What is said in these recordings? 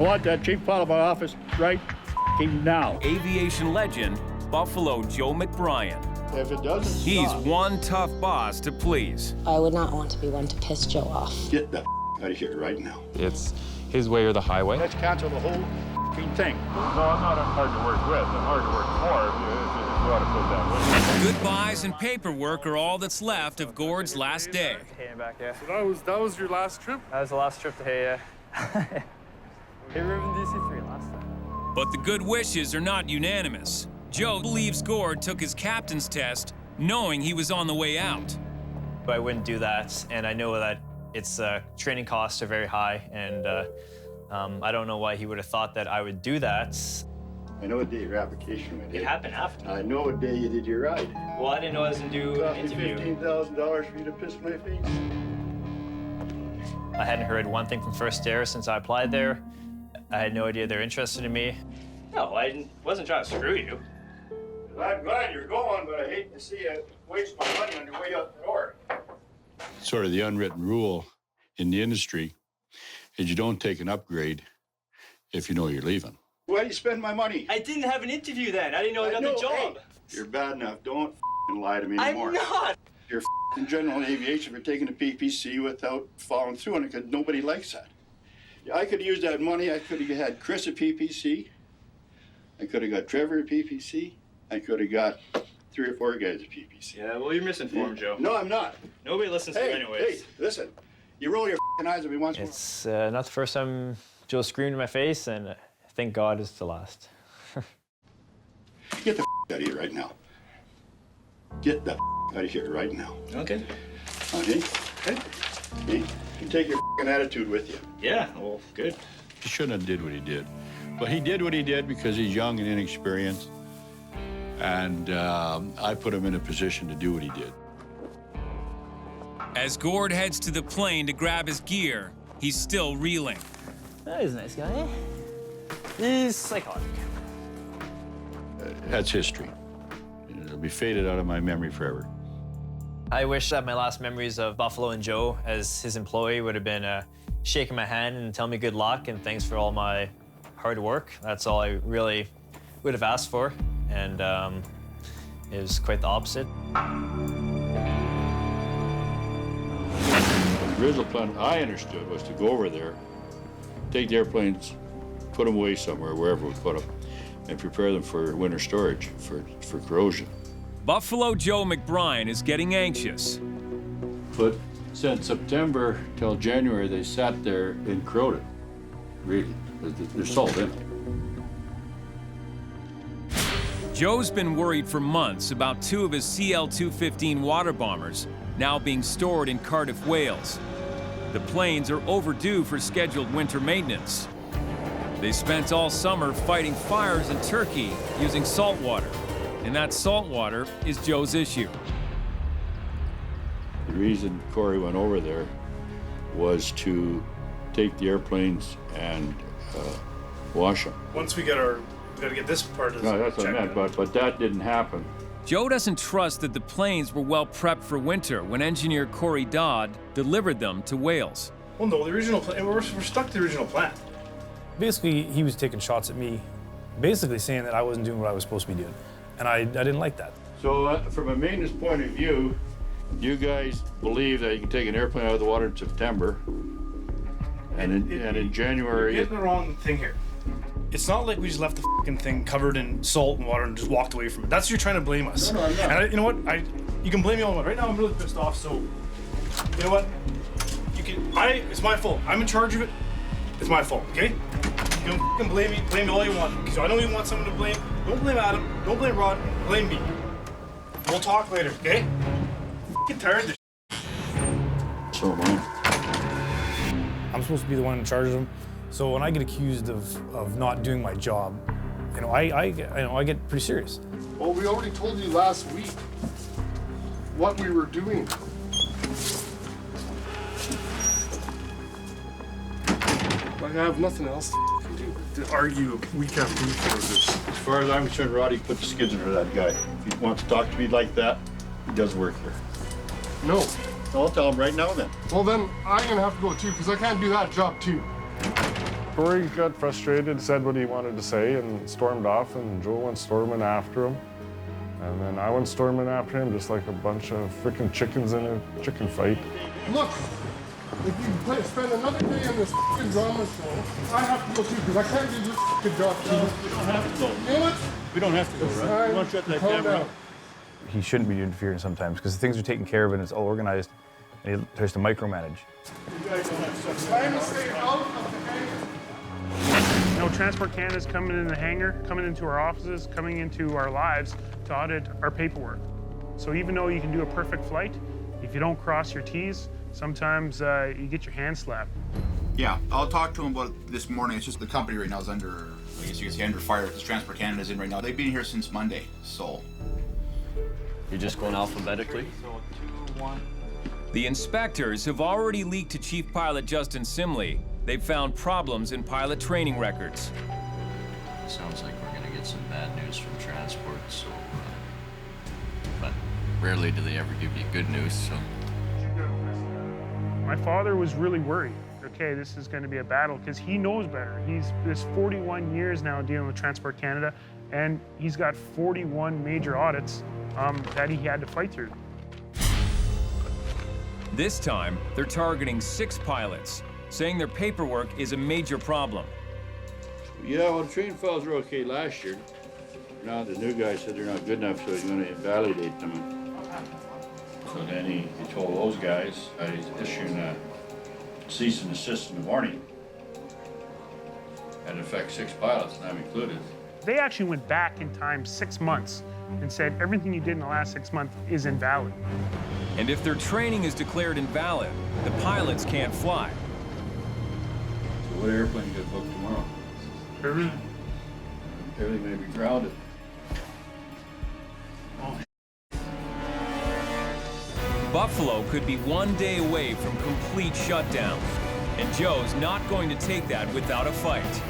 I want that chief out of my office right now. Aviation legend, Buffalo Joe McBryan. If it doesn't He's stop, one tough boss to please. I would not want to be one to piss Joe off. get the out of here right now. It's his way or the highway. Let's cancel the whole thing. No, I'm not hard to work with. I'm hard to work for if you want to put it that way. Goodbyes and paperwork are all that's left of Gord's last day. Hay back, yeah. So that was your last trip? That was the last trip to Hay, yeah. Hey, we were in DC3 last time. But the good wishes are not unanimous. Joe believes Gord took his captain's test knowing he was on the way out. But I wouldn't do that, and I know that its training costs are very high, and I don't know why he would have thought that I would do that. I know what day your application went in. It happened after. I know what day you did your ride. Well, I didn't know I was going to do an interview. $15,000 for you to piss my face. I hadn't heard one thing from First Air since I applied there. I had no idea they're interested in me. No, I wasn't trying to screw you. I'm glad you're going, but I hate to see you waste my money on your way out the door. Sort of the unwritten rule in the industry is you don't take an upgrade if you know you're leaving. Why do you spend my money? I didn't have an interview then. I didn't know I got the job. Hey, you're bad enough. Don't lie to me anymore. I'm not. You're in general aviation for taking a PPC without following through on it because nobody likes that. I could use that money. I could have had Chris a PPC. I could have got Trevor a PPC. I could have got 3 or 4 guys a PPC. Yeah, well, you're misinformed, Joe. No, I'm not. Nobody listens to you anyways. Hey, listen. You roll your eyes at me once more. It's not the first time Joe screamed in my face, and thank God it's the last. Get the out of here right now. Get the out of here right now. Okay. Okay? Okay? You take your attitude with you. Yeah, well, good. He shouldn't have did what he did. But he did what he did because he's young and inexperienced. And I put him in a position to do what he did. As Gord heads to the plane to grab his gear, he's still reeling. He's a nice guy, eh? He's psychotic. That's history. It'll be faded out of my memory forever. I wish that my last memories of Buffalo and Joe as his employee would have been shaking my hand and telling me good luck and thanks for all my hard work. That's all I really would have asked for, and it was quite the opposite. The original plan I understood was to go over there, take the airplanes, put them away somewhere, wherever we put them, and prepare them for winter storage, for corrosion. Buffalo Joe McBryan is getting anxious. But since September till January, they sat there and corroded. Really, there's salt in it. Joe's been worried for months about 2 of his CL-215 water bombers now being stored in Cardiff, Wales. The planes are overdue for scheduled winter maintenance. They spent all summer fighting fires in Turkey using salt water, and that salt water is Joe's issue. The reason Corey went over there was to take the airplanes and wash them. Once we gotta get this part of No, that's what I meant, but that didn't happen. Joe doesn't trust that the planes were well prepped for winter when engineer Corey Dodd delivered them to Wales. Well, no, the original plan, we're stuck to the original plan. Basically, he was taking shots at me, basically saying that I wasn't doing what I was supposed to be doing. And I didn't like that. So from a maintenance point of view, you guys believe that you can take an airplane out of the water in September, and in January... You're getting the wrong thing here. It's not like we just left the fucking thing covered in salt and water and just walked away from it. That's what you're trying to blame us. No, I'm not. And you know what? You can blame me all you want. Right now, I'm really pissed off, so you know what? It's my fault. I'm in charge of it. It's my fault, okay? You can fucking blame me all you want. Because I know you want someone to blame. Don't blame Adam. Don't blame Rod. Blame me. We'll talk later, okay? I'm fucking tired of this. So am I. I'm supposed to be the one in charge of them. So when I get accused of not doing my job, I get pretty serious. Well, we already told you last week what we were doing. Like, I have nothing else to do to argue week after week over this. As far as I'm concerned, Roddy, put the skids under that guy. If he wants to talk to me like that, he does work here. No. I'll tell him right now then. Well, then I'm gonna have to go too, because I can't do that job too. Corey got frustrated, said what he wanted to say, and stormed off, and Joe went storming after him. And then I went storming after him, just like a bunch of freaking chickens in a chicken fight. Look, if you spend another day in this f***ing drama show, I have to go too, because I can't do this f***ing job. No, we don't have to go. You know what? We don't have to go, right? You want to shut that camera off? He shouldn't be interfering sometimes, because things are taken care of and it's all organized, and he tries to micromanage. You guys don't have to. I'm going to stay out of the hangar. You know, Transport Canada's coming in the hangar, coming into our offices, coming into our lives to audit our paperwork. So even though you can do a perfect flight, if you don't cross your T's, sometimes you get your hand slapped. Yeah, I'll talk to him about it this morning. It's just the company right now is under, I guess you could say, under fire because Transport Canada's in right now. They've been here since Monday, so. You're just going alphabetically? The inspectors have already leaked to Chief Pilot Justin Simley. They've found problems in pilot training records. Sounds like we're gonna get some bad news from transport, so, but rarely do they ever give you good news, so. My father was really worried. Okay, this is gonna be a battle, because he knows better. He's this 41 years now dealing with Transport Canada, and he's got 41 major audits that he had to fight through. This time, they're targeting 6 pilots, saying their paperwork is a major problem. Yeah, well, the training files were okay last year. Now the new guy said they're not good enough, so he's going to invalidate them. So then he told those guys that he's issuing a cease and desist in the morning. That affects 6 pilots, and I'm included. They actually went back in time 6 months and said everything you did in the last 6 months is invalid. And if their training is declared invalid, the pilots can't fly. So what airplane get booked tomorrow? Everything. Everything may be grounded. Buffalo could be 1 day away from complete shutdown, and Joe's not going to take that without a fight.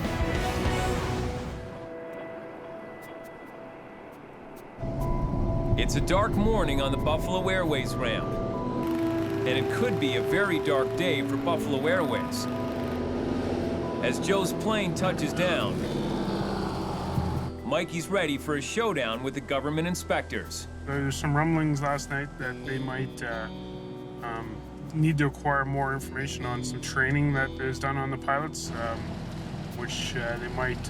It's a dark morning on the Buffalo Airways ramp, and it could be a very dark day for Buffalo Airways. As Joe's plane touches down, Mikey's ready for a showdown with the government inspectors. There's some rumblings last night that they might need to acquire more information on some training that is done on the pilots, which they might,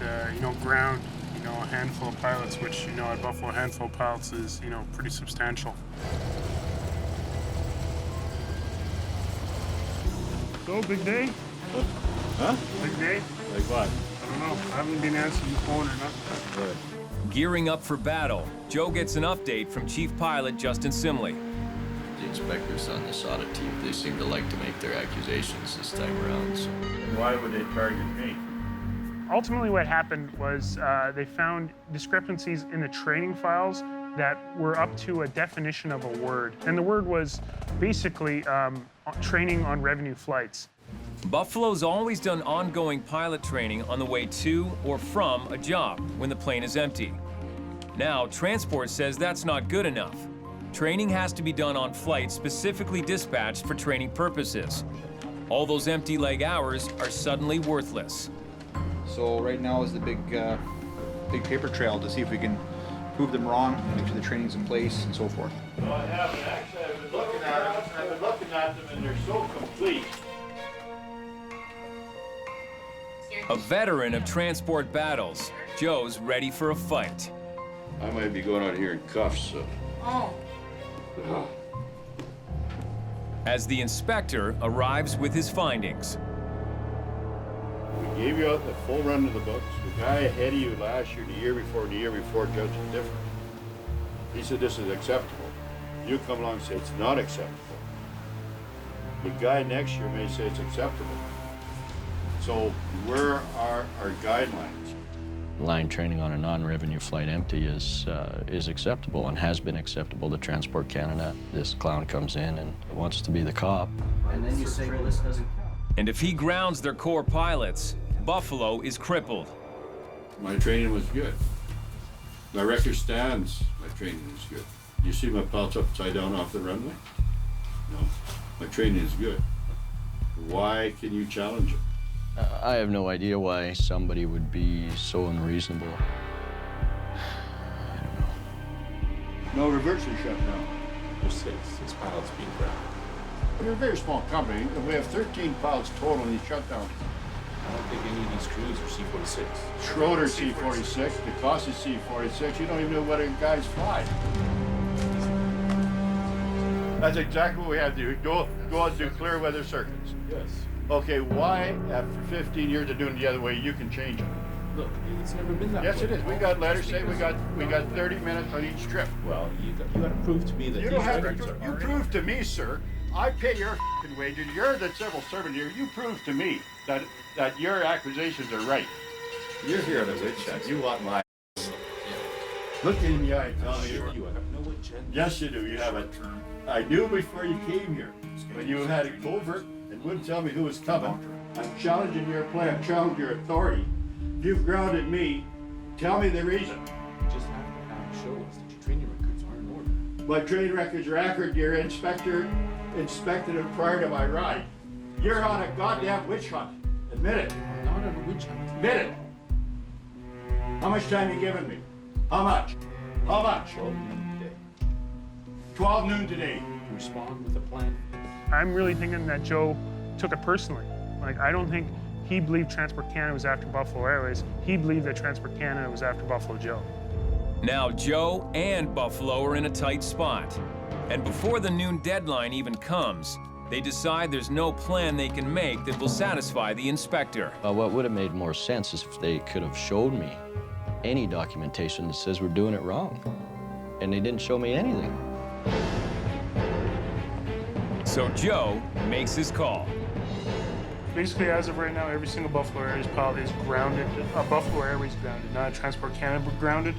ground, a handful of pilots, which, at Buffalo, a handful of pilots is, pretty substantial. So, big day? Huh? Big day? Like what? I don't know. I haven't been answering the phone or nothing. Right. Gearing up for battle, Joe gets an update from Chief Pilot Justin Simley. The inspectors on this audit team, they seem to like to make their accusations this time around, so. Why would they target me? Ultimately, what happened was they found discrepancies in the training files that were up to a definition of a word. And the word was basically training on revenue flights. Buffalo's always done ongoing pilot training on the way to or from a job when the plane is empty. Now, Transport says that's not good enough. Training has to be done on flights specifically dispatched for training purposes. All those empty leg hours are suddenly worthless. So right now is the big paper trail to see if we can prove them wrong, make sure the training's in place, and so forth. No, I haven't. Actually, I've been looking at them. I've been looking at them, and they're so complete. A veteran of transport battles, Joe's ready for a fight. I might be going out here in cuffs, so. Oh. As the inspector arrives with his findings. We gave you out the full run of the books. The guy ahead of you last year, the year before, judged it different. He said this is acceptable. You come along and say it's not acceptable. The guy next year may say it's acceptable. So where are our guidelines? Line training on a non-revenue flight empty is acceptable and has been acceptable to Transport Canada. This clown comes in and wants to be the cop. And then you say, well, this doesn't count. And if he grounds their core pilots, Buffalo is crippled. My training was good. My record stands, my training is good. You see my pilots upside down off the runway? No, my training is good. Why can you challenge it? I have no idea why somebody would be so unreasonable. No, we're virtually shut down. There's six pilots being grounded. We're a very small company, and we have 13 pilots total in the shutdown. I don't think any of these crews are C-46. Schroeder C-46, DeCosta C-46, you don't even know what a guys fly. That's exactly what we have to do. Go out and do clear weather circuits. Yes. Okay, why, after 15 years of doing it the other way, you can change it? Look, it's never been that way. Yes, it is. We got letters saying we got 30 minutes on each trip. Well, you got to prove to me that You these don't have records to. are You prove to me, sir. I pay your f***ing wages. You're the civil servant here. You prove to me that your accusations are right. You're here on a witch hunt. You want my. Look in the eye and tell me. You have no agenda. Yes, you do. You have a. I knew before you came here. When you had a covert and wouldn't tell me who was coming. I'm challenging your plan. Challenge your authority. If you've grounded me, tell me the reason. You just have to show us that your training records are in order. My training records are accurate. Your inspector inspected them prior to my ride. You're on a goddamn witch hunt. Admit it. I'm not on a witch hunt. Admit it. How much time you giving me? How much? How much? 12 noon today. 12 noon today. Respond with a plan. I'm really thinking that Joe took it personally. Like, I don't think he believed Transport Canada was after Buffalo Airways. He believed that Transport Canada was after Buffalo Joe. Now Joe and Buffalo are in a tight spot. And before the noon deadline even comes, they decide there's no plan they can make that will satisfy the inspector. What would have made more sense is if they could have showed me any documentation that says we're doing it wrong. And they didn't show me anything. So Joe makes his call. Basically, as of right now, every single Buffalo Airways pilot is grounded. Buffalo Airways grounded, not Transport Canada grounded.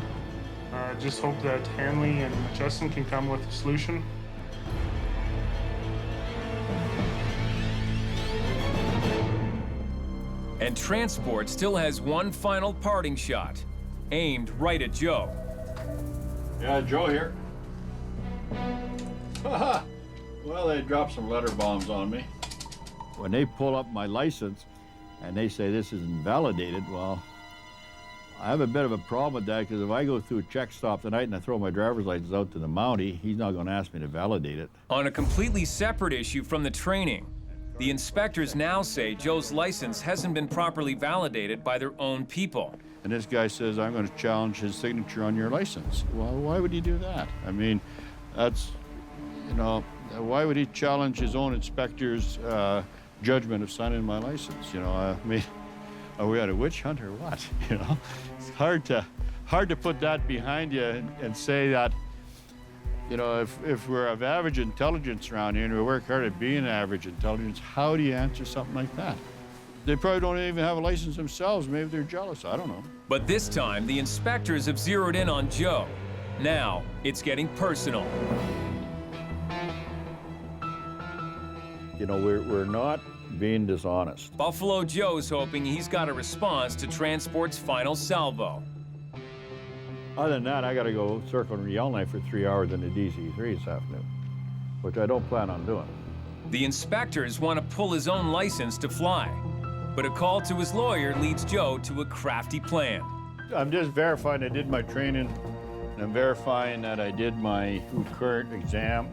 Just hope that Hanley and Justin can come with a solution. And Transport still has one final parting shot, aimed right at Joe. Yeah, Joe here. Haha. Well, they dropped some letter bombs on me. When they pull up my license and they say this isn't validated, well, I have a bit of a problem with that because if I go through a check stop tonight and I throw my driver's license out to the Mountie, he's not going to ask me to validate it. On a completely separate issue from the training, the inspectors now say Joe's license hasn't been properly validated by their own people. And this guy says, I'm going to challenge his signature on your license. Well, why would he do that? I mean, that's, you know, why would he challenge his own inspector's judgment of signing my license? You know, I mean, are we at a witch hunt or what? You know, it's hard to put that behind you and say that, you know, if we're of average intelligence around here and we work hard at being average intelligence, how do you answer something like that? They probably don't even have a license themselves. Maybe they're jealous. I don't know. But this time, the inspectors have zeroed in on Joe. Now, it's getting personal. You know, we're not being dishonest. Buffalo Joe's hoping he's got a response to Transport's final salvo. Other than that, I got to go circling Yellowknife for 3 hours in the DC-3 this afternoon, which I don't plan on doing. The inspectors want to pull his own license to fly, but a call to his lawyer leads Joe to a crafty plan. I'm just verifying I did my training, and I'm verifying that I did my current exam,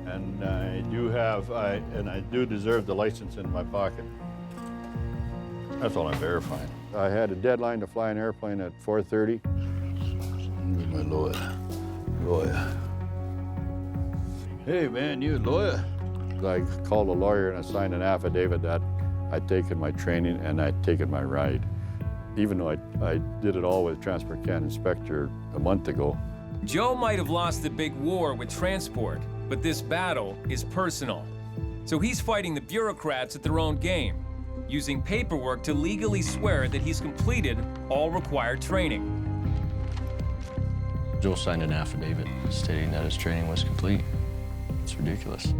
and I do deserve the license in my pocket. That's all I'm verifying. I had a deadline to fly an airplane at 4:30. My lawyer. Hey man, you a lawyer? I called a lawyer and I signed an affidavit that I'd taken my training and I'd taken my ride. Even though I did it all with Transport Canada inspector a month ago. Joe might have lost the big war with Transport, but this battle is personal. So he's fighting the bureaucrats at their own game, using paperwork to legally swear that he's completed all required training. Joe signed an affidavit stating that his training was complete. It's ridiculous.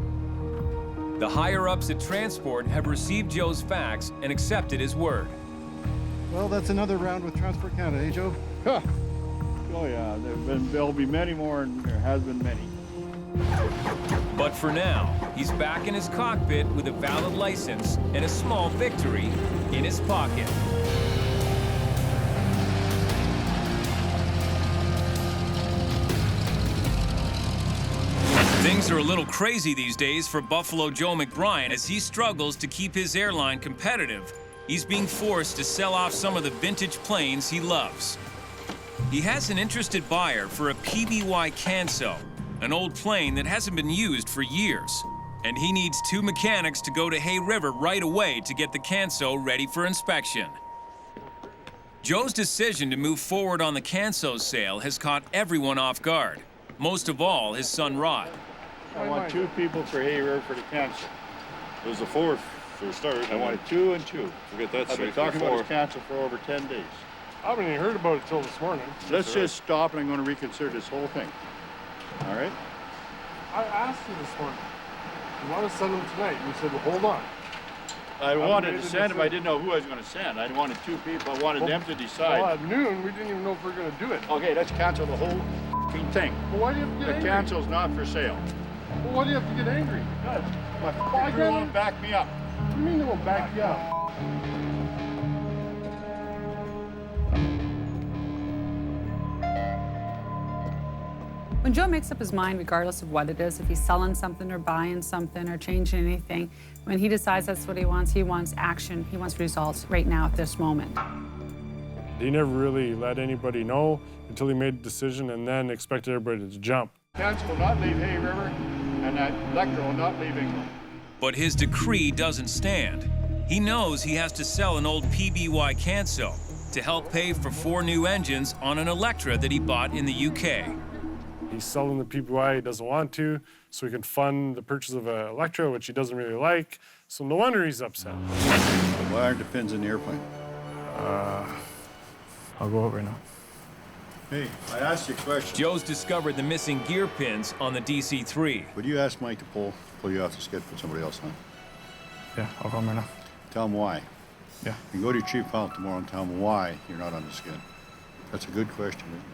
The higher-ups at Transport have received Joe's facts and accepted his word. Well, that's another round with Transport Canada, eh, Joe? Huh. Oh yeah, there'll be many more, and there has been many. But for now, he's back in his cockpit with a valid license and a small victory in his pocket. Things are a little crazy these days for Buffalo Joe McBryan as he struggles to keep his airline competitive. He's being forced to sell off some of the vintage planes he loves. He has an interested buyer for a PBY Canso, an old plane that hasn't been used for years. And he needs 2 mechanics to go to Hay River right away to get the Canso ready for inspection. Joe's decision to move forward on the Canso sale has caught everyone off guard, most of all his son Rod. I want 2 people for Hay River for the cancel. There's a 4th for a start. I wanted 2 and 2. Forget that. I've been talking about this cancel for over 10 days. I haven't even heard about it till this morning. Let's just stop and I'm going to reconsider this whole thing. All right? I asked you this morning. You want to send them tonight? You said, well, hold on. I wanted to send them. I didn't know who I was going to send. I wanted 2 people. I wanted them to decide. Well, at noon, we didn't even know if we were going to do it. Okay, let's cancel the whole thing. Well, why do you have to get angry? The cancel's not for sale. Well, why do you have to get angry? God, my crew won't back me up. What do you mean they won't back you up? When Joe makes up his mind, regardless of what it is, if he's selling something or buying something or changing anything, when he decides that's what he wants action, he wants results right now at this moment. He never really let anybody know until he made a decision and then expected everybody to jump. Cancel will not leave Hay River, and that Electra will not leave England. But his decree doesn't stand. He knows he has to sell an old PBY Canso to help pay for 4 new engines on an Electra that he bought in the UK. He's selling the PBY he doesn't want to, so he can fund the purchase of an Electra, which he doesn't really like. So no wonder he's upset. Why aren't the pins in the airplane? I'll go over right now. Hey, I asked you a question. Joe's discovered the missing gear pins on the DC-3. Would you ask Mike to pull you off the skid, put somebody else on? Yeah, I'll call him right now. Tell him why. Yeah. You can go to your chief pilot tomorrow and tell him why you're not on the skid. That's a good question, isn't it?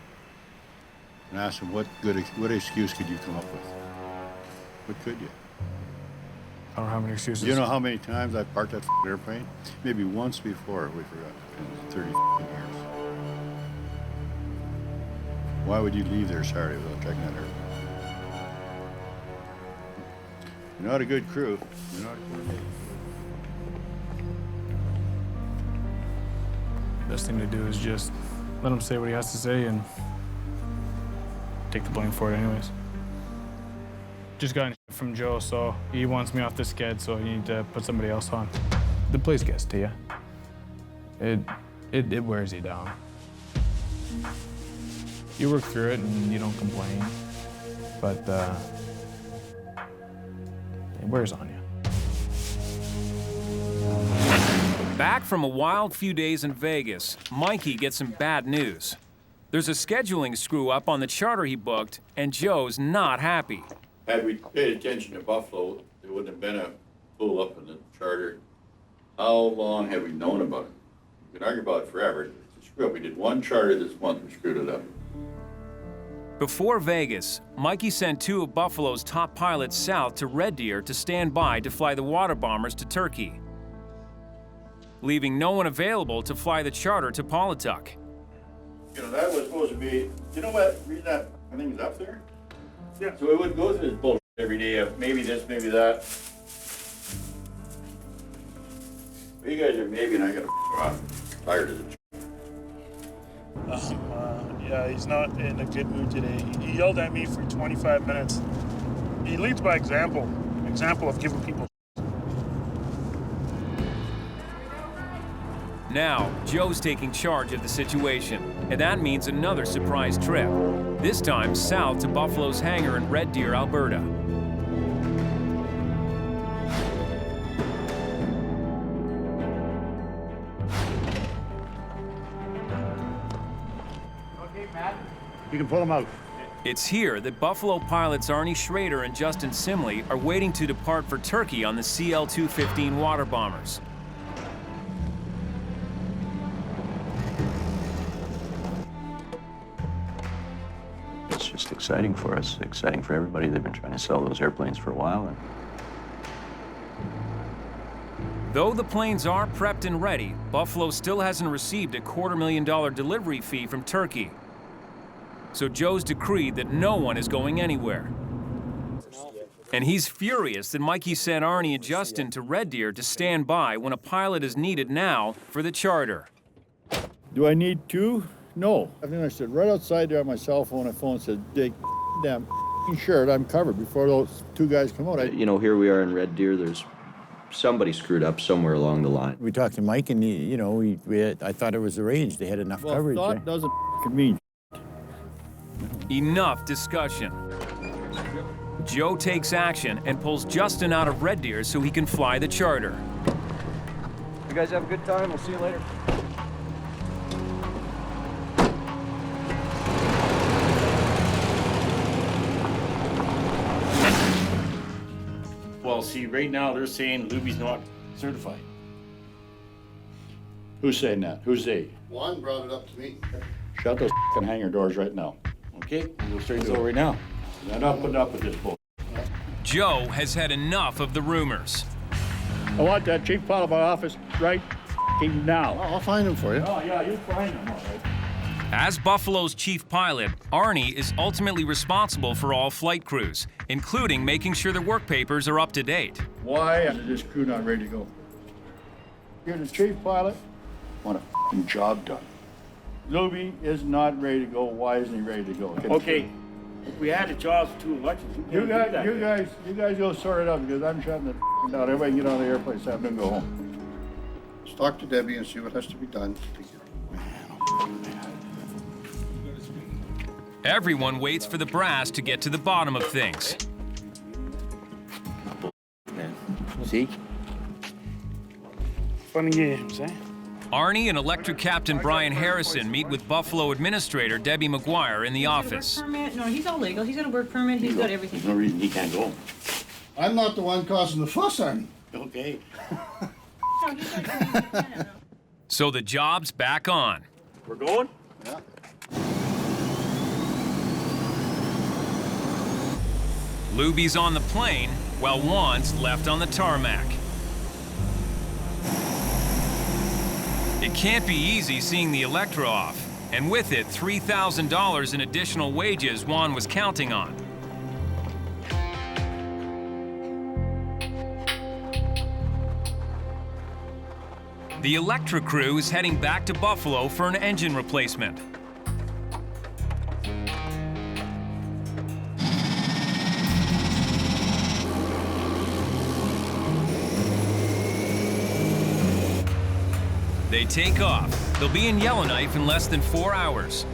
And ask him what excuse could you come up with? What could you? I don't have any excuses. You know how many times I've parked that airplane? Maybe once before we forgot the pins. 30 years. Why would you leave there Saturday without checking that airplane? You're not a good crew. You're not a good crew. Best thing to do is just let him say what he has to say and take the blame for it anyways. Just got from Joe, so he wants me off the sked, so you need to put somebody else on. The place gets to you. It wears you down. You work through it and you don't complain, but it wears on you. Back from a wild few days in Vegas, Mikey gets some bad news. There's a scheduling screw-up on the charter he booked, and Joe's not happy. Had we paid attention to Buffalo, there wouldn't have been a pull-up in the charter. How long have we known about it? We can argue about it forever. It's a screw-up. We did 1 charter this month and screwed it up. Before Vegas, Mikey sent 2 of Buffalo's top pilots south to Red Deer to stand by to fly the water bombers to Turkey, leaving no one available to fly the charter to Pawlatuck. You know, that was supposed to be, you know what, reason that I think is up there? Yeah. So we wouldn't go through this bullshit every day of maybe this, maybe that. But you guys are maybe, and I gotta off. Tired of it. Yeah, he's not in a good mood today. He yelled at me for 25 minutes. He leads by example of giving people. Now, Joe's taking charge of the situation, and that means another surprise trip, this time south to Buffalo's hangar in Red Deer, Alberta. Okay, Matt. You can pull him out. It's here that Buffalo pilots Arnie Schrader and Justin Simley are waiting to depart for Turkey on the CL-215 water bombers. It's just exciting for us, exciting for everybody. They've been trying to sell those airplanes for a while. Though the planes are prepped and ready, Buffalo still hasn't received a $250,000 delivery fee from Turkey. So Joe's decreed that no one is going anywhere. And he's furious that Mikey sent Arnie and Justin to Red Deer to stand by when a pilot is needed now for the charter. Do I need two? No. I think I stood right outside there on my cell phone. My phone said, "Dig, damn shirt, I'm covered." Before those two guys come out. You know, here we are in Red Deer. There's somebody screwed up somewhere along the line. We talked to Mike, and you know, I thought it was arranged. They had enough coverage. Thought doesn't mean. Enough discussion. Joe takes action and pulls Justin out of Red Deer so he can fly the charter. You guys have a good time. We'll see you later. Well, see, right now they're saying Luby's not certified. Who's saying that? Who's they? Juan brought it up to me. Shut those f***ing hangar doors right now. Okay? We'll go straight to it right now. I'm not putting up with this bull. Joe has had enough of the rumors. I want that chief pilot of my office right now. I'll find him for you. Oh, yeah, you find him, all right. As Buffalo's chief pilot, Arnie is ultimately responsible for all flight crews, including making sure their work papers are up to date. Why is this crew not ready to go? You're the chief pilot. Want a f***ing job done. Luby is not ready to go. Why isn't he ready to go? Okay, if we had the jobs too much, you guys go sort it out because I'm shutting it down. Everybody can get on the airplane, so I'm gonna go home. Let's talk to Debbie and see what has to be done. Everyone waits for the brass to get to the bottom of things. See? Fun games, eh? Arnie and Electric Captain Brian Harrison meet with Buffalo Administrator Debbie McGuire in the office. Permit? No, he's all legal. He's got a work permit. He's got everything. There's no reason he can't go. I'm not the one causing the fuss, Arnie. Okay. No, he's got Canada. So the job's back on. We're going? Yeah. Luby's on the plane, while Juan's left on the tarmac. It can't be easy seeing the Electra off, and with it, $3,000 in additional wages Juan was counting on. The Electra crew is heading back to Buffalo for an engine replacement. They take off. They'll be in Yellowknife in less than 4 hours.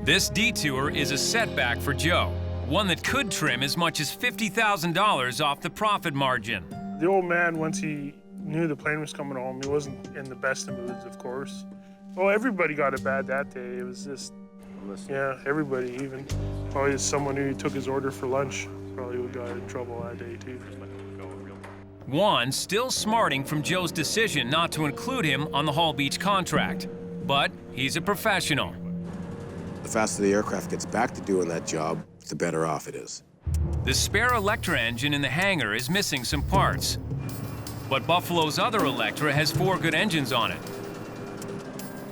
This detour is a setback for Joe, one that could trim as much as $50,000 off the profit margin. The old man, once he knew the plane was coming home, he wasn't in the best of moods, of course. Well, everybody got it bad that day. It was just, yeah, everybody, even probably someone who took his order for lunch probably got in trouble that day, too. Juan still smarting from Joe's decision not to include him on the Hall Beach contract, but he's a professional. The faster the aircraft gets back to doing that job, the better off it is. The spare Electra engine in the hangar is missing some parts, but Buffalo's other Electra has 4 good engines on it.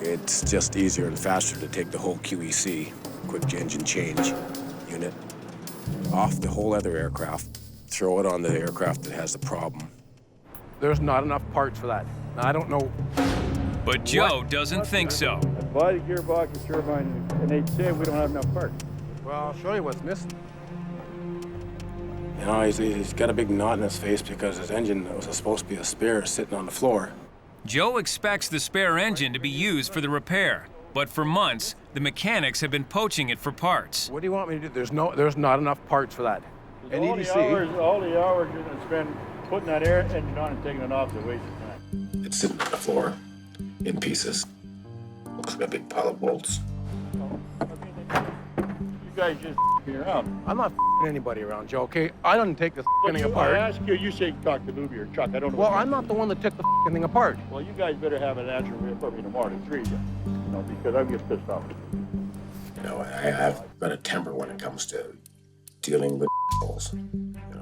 It's just easier and faster to take the whole QEC, quick engine change unit, off the whole other aircraft, throw it on the aircraft that has the problem. There's not enough parts for that. I don't know. But Joe doesn't think so. Buy the gearbox and turbine, and they say we don't have enough parts. Well, I'll show you what's missing. You know, he's got a big knot in his face because his engine that was supposed to be a spare is sitting on the floor. Joe expects the spare engine to be used for the repair, but for months, the mechanics have been poaching it for parts. What do you want me to do? There's not enough parts for that. All the hours you're going to spend putting that air engine on and taking it off is a waste of time. It's sitting on the floor in pieces. Looks like a big pile of bolts. You guys just f***ing around. I'm not f***ing anybody around, Joe, okay? I don't take this thing apart. I ask you, you say talk to Luby or Chuck. I don't know. Well, I'm not the one that took the thing apart. Well, you guys better have an answer for me tomorrow at 3 then. You know, because I'm getting pissed off. You know, I've got a temper when it comes to dealing with assholes. You know,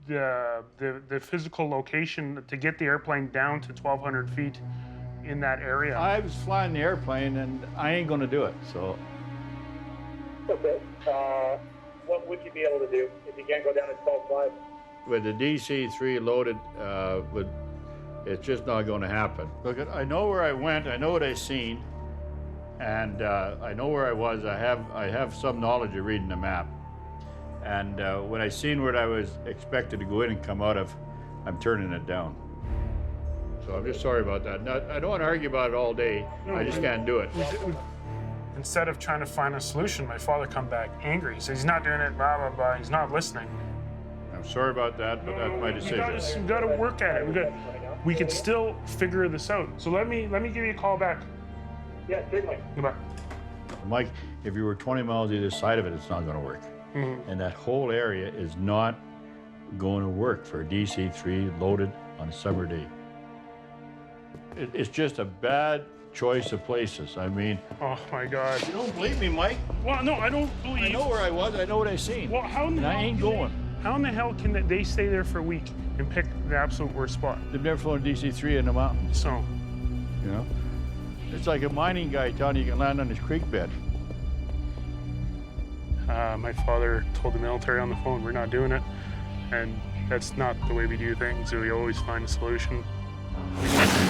the physical location to get the airplane down to 1,200 feet in that area. I was flying the airplane, and I ain't gonna do it, so. Okay. What would you be able to do if you can't go down to 12.5? With the DC-3 loaded, it's just not gonna happen. Look, I know where I went, I know what I seen, and I know where I was. I have some knowledge of reading the map. And when I seen where I was expected to go in and come out of, I'm turning it down. So I'm just sorry about that. I don't want to argue about it all day. I just can't do it. Instead of trying to find a solution, my father come back angry. He says he's not doing it, blah, blah, blah. He's not listening. I'm sorry about that, but that's my decision. We got to work at it. We could still figure this out. So let me give you a call back. Yeah, certainly. Goodbye. Mike, if you were 20 miles either side of it, it's not going to work. And that whole area is not going to work for a DC-3 loaded on a summer day. It's just a bad choice of places. I mean... Oh, my God. You don't believe me, Mike? Well, no, I don't believe... I know where I was. I know what I seen. Well, how in the hell... I ain't going. How in the hell can they stay there for a week and pick the absolute worst spot? They've never flown a DC-3 in the mountains. So? You know? It's like a mining guy telling you can land on his creek bed. My father told the military on the phone, we're not doing it. And that's not the way we do things. We always find a solution.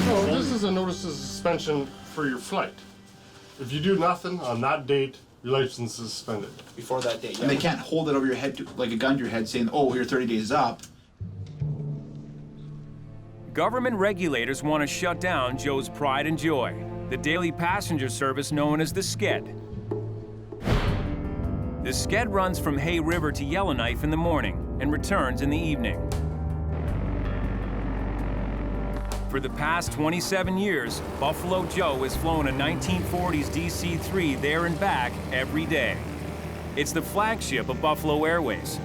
No, this is a notice of suspension for your flight. If you do nothing on that date, your license is suspended. Before that date, yeah. And they can't hold it over your head, like a gun to your head saying, oh, your 30 days is up. Government regulators want to shut down Joe's pride and joy, the daily passenger service known as the Sked. The Sked runs from Hay River to Yellowknife in the morning and returns in the evening. For the past 27 years, Buffalo Joe has flown a 1940s DC-3 there and back every day. It's the flagship of Buffalo Airways.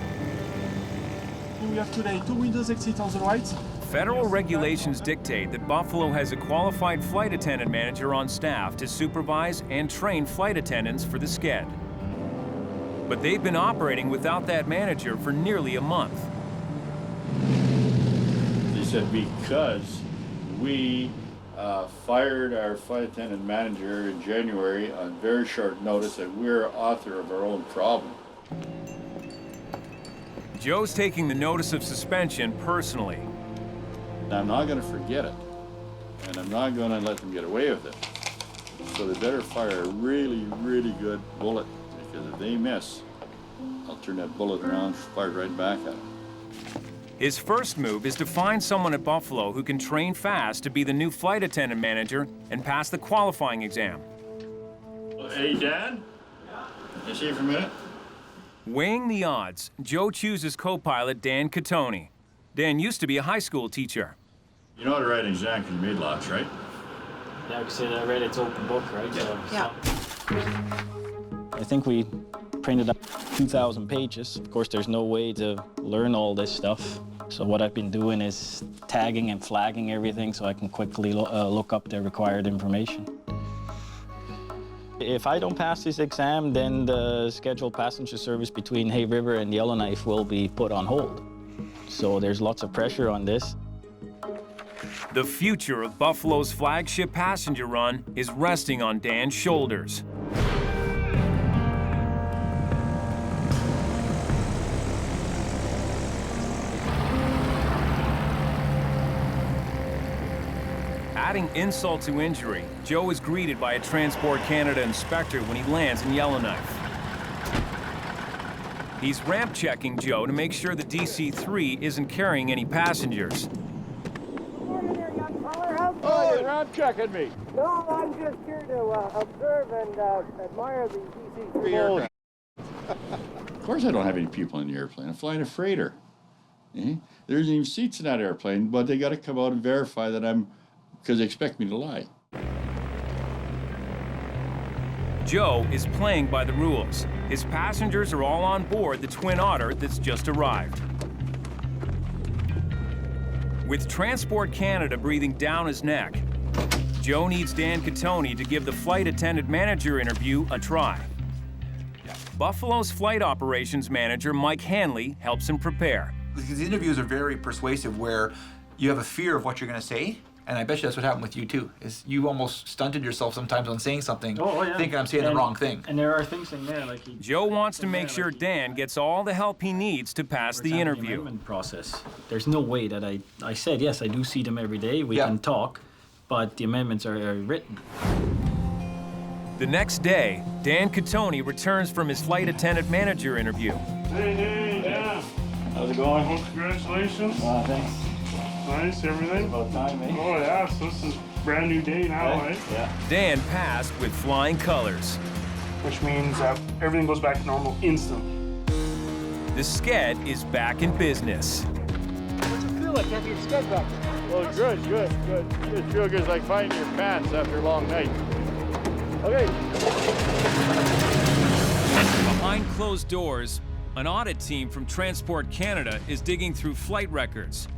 We have today 2 windows exit on the right. Federal regulations dictate that Buffalo has a qualified flight attendant manager on staff to supervise and train flight attendants for the Sked. But they've been operating without that manager for nearly a month. He said because we fired our flight attendant manager in January on very short notice that we're author of our own problem. Joe's taking the notice of suspension personally. I'm not going to forget it, and I'm not going to let them get away with it. So they better fire a really, really good bullet, because if they miss, I'll turn that bullet around, fire it right back at them. His first move is to find someone at Buffalo who can train fast to be the new flight attendant manager and pass the qualifying exam. Hey, Dan? Can I see you for a minute? Weighing the odds, Joe chooses co-pilot Dan Catoni. Dan used to be a high school teacher. You know how to write an exam because you made lots, right? Yeah, because I read it's open book, right? Yeah. I think we printed up 2,000 pages. Of course, there's no way to learn all this stuff. So what I've been doing is tagging and flagging everything so I can quickly look up the required information. If I don't pass this exam, then the scheduled passenger service between Hay River and Yellowknife will be put on hold. So there's lots of pressure on this. The future of Buffalo's flagship passenger run is resting on Dan's shoulders. Adding insult to injury, Joe is greeted by a Transport Canada inspector when he lands in Yellowknife. He's ramp checking Joe to make sure the DC-3 isn't carrying any passengers. Oh, you're ramp checking me. No, I'm just here to observe and admire the DC-3 aircraft. Of course I don't have any people in the airplane. I'm flying a freighter. There isn't even seats in that airplane, but they got to come out and verify that because they expect me to lie. Joe is playing by the rules. His passengers are all on board the Twin Otter that's just arrived. With Transport Canada breathing down his neck, Joe needs Dan Catoni to give the flight attendant manager interview a try. Buffalo's flight operations manager, Mike Hanley, helps him prepare. Because the interviews are very persuasive where you have a fear of what you're going to say. And I bet you that's what happened with you too, is you almost stunted yourself sometimes on saying something, thinking I'm saying the wrong thing. And there are things in there like Joe wants to make sure Dan gets all the help he needs to pass the interview. The amendment process. There's no way that I said, yes, I do see them every day, we can talk, but the amendments are written. The next day, Dan Catoni returns from his flight attendant manager interview. Hey, yeah. How's it going? Well, congratulations. Thanks. Nice, everything? About time, eh? Oh, yeah, so this is a brand new day now, eh? Yeah. Dan passed with flying colors. Which means everything goes back to normal instantly. The Sked is back in business. What's it feel like having your Sked back? Well, good. It feels good. It's like finding your pants after a long night. Okay. Behind closed doors, an audit team from Transport Canada is digging through flight records.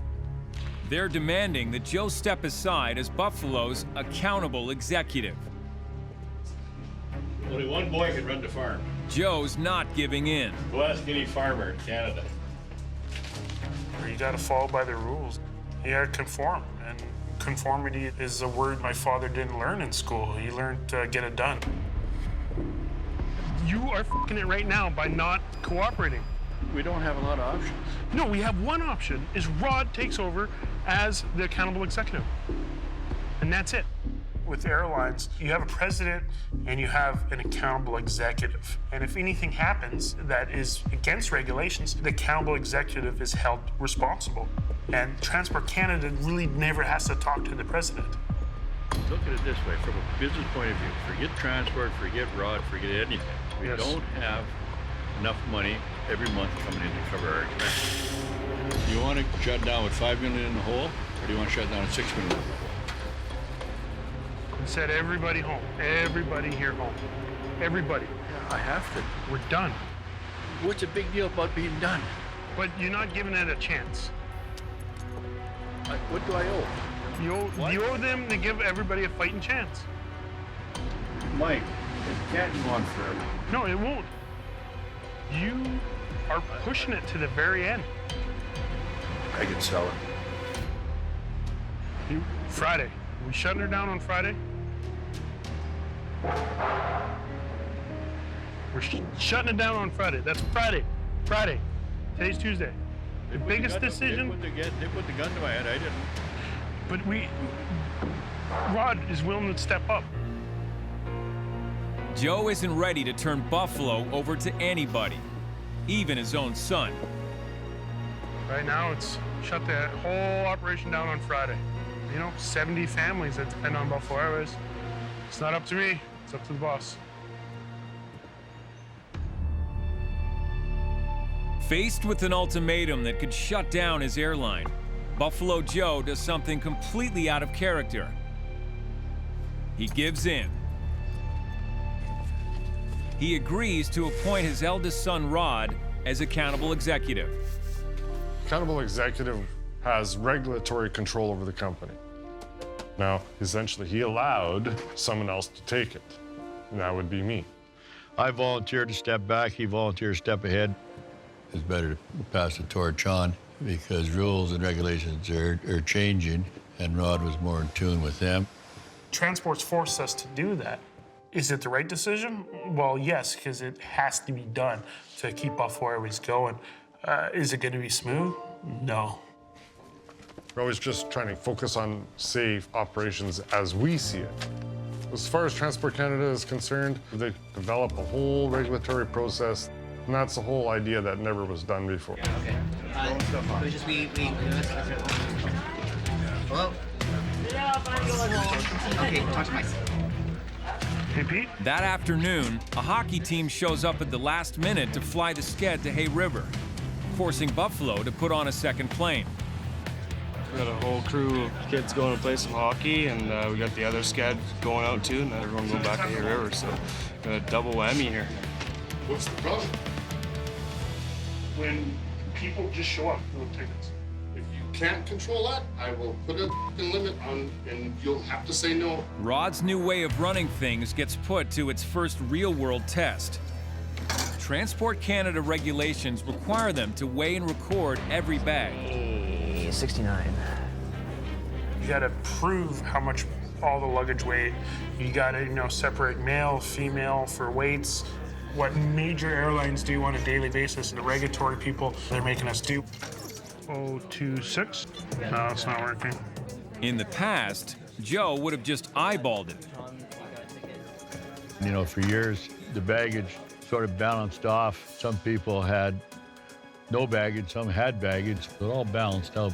They're demanding that Joe step aside as Buffalo's accountable executive. Only one boy can run the farm. Joe's not giving in. Go ask any farmer in Canada. You gotta follow by the rules. You gotta conform. And conformity is a word my father didn't learn in school. He learned to get it done. You are f***ing it right now by not cooperating. We don't have a lot of options. No, we have one option, is Rod takes over as the accountable executive. And that's it. With airlines, you have a president and you have an accountable executive. And if anything happens that is against regulations, the accountable executive is held responsible. And Transport Canada really never has to talk to the president. Look at it this way, from a business point of view, forget transport, forget Rod, forget anything. We don't have enough money every month coming in to cover our expenses. You want to shut down with $5 million in the hole, or do you want to shut down with $6 million in the hole? Set everybody home. Everybody here home. Everybody. Yeah, I have to. We're done. What's the big deal about being done? But you're not giving it a chance. What do I owe? You owe them to give everybody a fighting chance. Mike, it can't go on forever. No, it won't. You are pushing it to the very end. I can sell it. Friday. We shutting her down on Friday? We're shutting it down on Friday. That's Friday. Friday. Today's Tuesday. The biggest decision. They put the gun to my head. I didn't. But Rod is willing to step up. Joe isn't ready to turn Buffalo over to anybody, even his own son. Right now, it's shut the whole operation down on Friday. 70 families that depend on Buffalo Airways. It's not up to me, it's up to the boss. Faced with an ultimatum that could shut down his airline, Buffalo Joe does something completely out of character. He gives in. He agrees to appoint his eldest son, Rod, as accountable executive. Accountable executive has regulatory control over the company. Now, essentially, he allowed someone else to take it, and that would be me. I volunteered to step back. He volunteered to step ahead. It's better to pass the torch on because rules and regulations are changing, and Rod was more in tune with them. Transport's forced us to do that. Is it the right decision? Well, yes, because it has to be done to keep Buffalo Airways going. Is it going to be smooth? No. We're always just trying to focus on safe operations as we see it. As far as Transport Canada is concerned, they develop a whole regulatory process, and that's the whole idea that never was done before. Okay. Hello? Okay, talk to Mike. Hey, Pete? That afternoon, a hockey team shows up at the last minute to fly the Sked to Hay River, forcing Buffalo to put on a second plane. We got a whole crew of kids going to play some hockey, and we got the other Sked going out too, and everyone going back to Hay River, so got a double whammy here. What's the problem? When people just show up with tickets. If you can't control that, I will put a limit on, and you'll have to say no. Rod's new way of running things gets put to its first real-world test. Transport Canada regulations require them to weigh and record every bag. 69. You gotta prove how much all the luggage weigh. You gotta, separate male, female for weights. What major airlines do on a daily basis, and the regulatory people, they're making us do. 026. No, it's not working. In the past, Joe would have just eyeballed it. For years, the baggage sort of balanced off. Some people had no baggage, some had baggage. It all balanced out.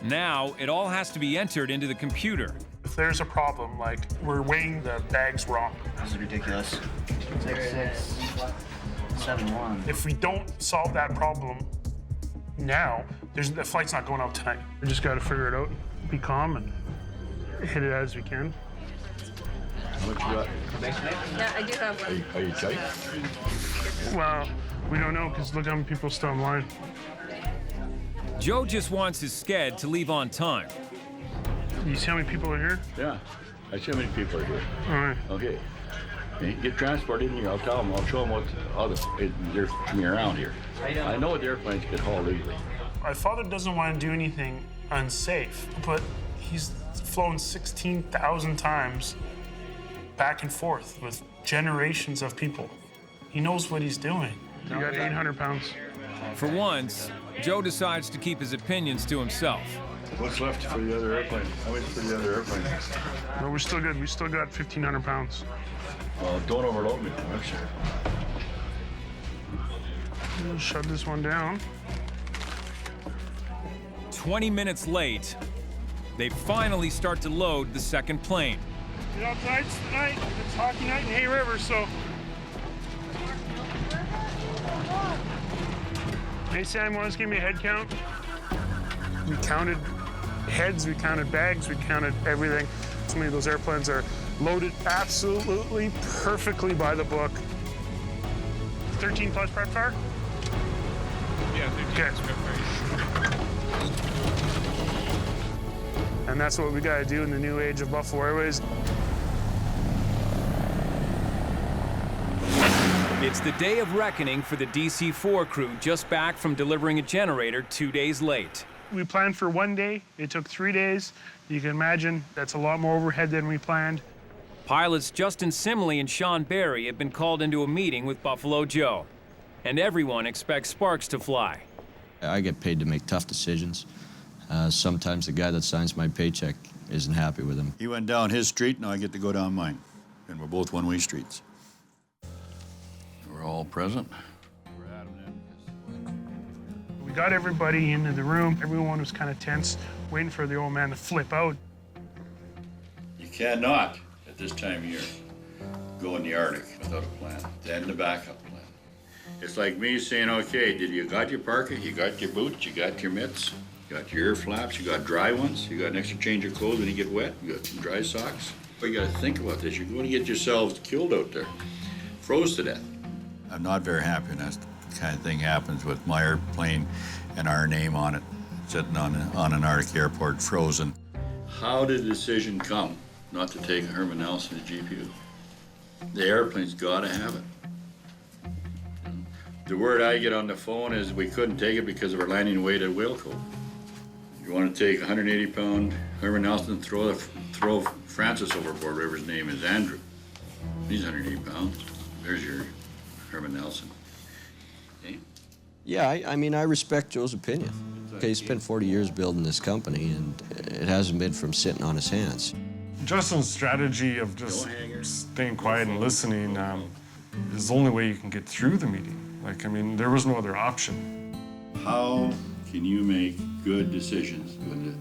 Now, it all has to be entered into the computer. If there's a problem, like we're weighing the bags wrong. This is ridiculous. 6671. If we don't solve that problem now, the flight's not going out tonight. We just got to figure it out, be calm, and hit it as we can. What you got? Yeah, I do have one. Are you tight? Well, we don't know because look how many people still in line. Joe just wants his sched to leave on time. You see how many people are here? Yeah, I see how many people are here. All right. Okay. Get transported in here. I'll tell them. I'll show them they're coming around here. I know the airplanes get hauled legally. My father doesn't want to do anything unsafe, but he's flown 16,000 times back and forth with generations of people. He knows what he's doing. You got 800 pounds. For once, Joe decides to keep his opinions to himself. What's left for the other airplane? How much for the other airplane? No, we're still good. We still got 1,500 pounds. Well, don't overload me. I'm sure. We'll shut this one down. 20 minutes late, they finally start to load the second plane. Tonight's the night. It's hockey night in Hay River, so. Hey, Sam, want to give me a head count? We counted heads, we counted bags, we counted everything. So many of those airplanes are loaded absolutely perfectly by the book. 13 plus prep fire? Yeah, 13 plus prep fire. And that's what we got to do in the new age of Buffalo Airways. It's the day of reckoning for the DC-4 crew just back from delivering a generator 2 days late. We planned for 1 day. It took 3 days. You can imagine that's a lot more overhead than we planned. Pilots Justin Simley and Sean Barry have been called into a meeting with Buffalo Joe, and everyone expects sparks to fly. I get paid to make tough decisions. Sometimes the guy that signs my paycheck isn't happy with him. He went down his street, now I get to go down mine. And we're both one-way streets. We're all present. We got everybody into the room. Everyone was kind of tense, waiting for the old man to flip out. You cannot, at this time of year, go in the Arctic without a plan, then the backup plan. It's like me saying, okay, you got your parka, you got your boots, you got your mitts, you got your ear flaps, you got dry ones, you got an extra change of clothes when you get wet, you got some dry socks. But you gotta think about this, you're going to get yourselves killed out there, froze to death. I'm not very happy when that kind of thing happens with my airplane and our name on it, sitting on an Arctic airport, frozen. How did the decision come not to take a Herman Nelson to GPU? The airplane's gotta have it. The word I get on the phone is we couldn't take it because of our landing weight at Whale Cove. You want to take a 180-pound Herman Nelson and throw Francis overboard, whatever his name is, Andrew. He's 180 pounds. There's your Herman Nelson. Okay? Yeah, I mean, I respect Joe's opinion. Okay, he spent 40 years building this company, and it hasn't been from sitting on his hands. Justin's strategy of just staying quiet and listening is the only way you can get through the meeting. Like, I mean, there was no other option. How can you make good decisions when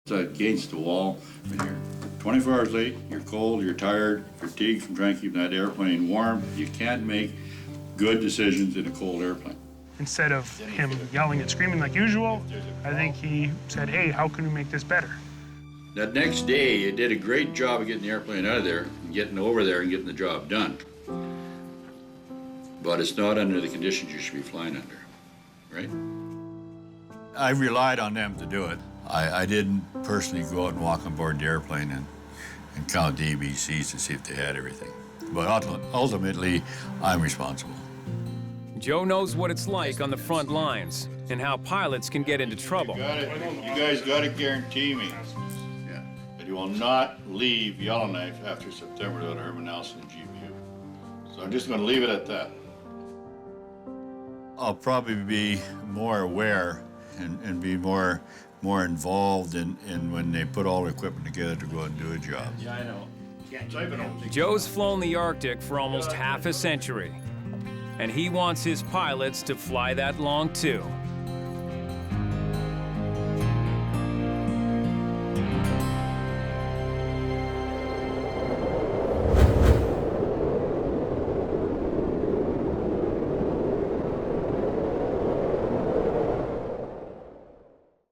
it's against the wall, when you're 24 hours late, you're cold, you're tired, fatigued from trying to keep that airplane warm? You can't make good decisions in a cold airplane. Instead of him yelling and screaming like usual, I think he said, hey, how can we make this better? That next day, you did a great job of getting the airplane out of there, and getting over there and getting the job done. But it's not under the conditions you should be flying under, right? I relied on them to do it. I didn't personally go out and walk on board the airplane and count the ABCs to see if they had everything. But ultimately, I'm responsible. Joe knows what it's like on the front lines and how pilots can get into trouble. You guys gotta guarantee me that you will not leave Yellowknife after September without a Herman Nelson GPU. So I'm just gonna leave it at that. I'll probably be more aware and be more involved in when they put all the equipment together to go and do a job. Yeah, I know. Joe's flown the Arctic for almost half a century, and he wants his pilots to fly that long too.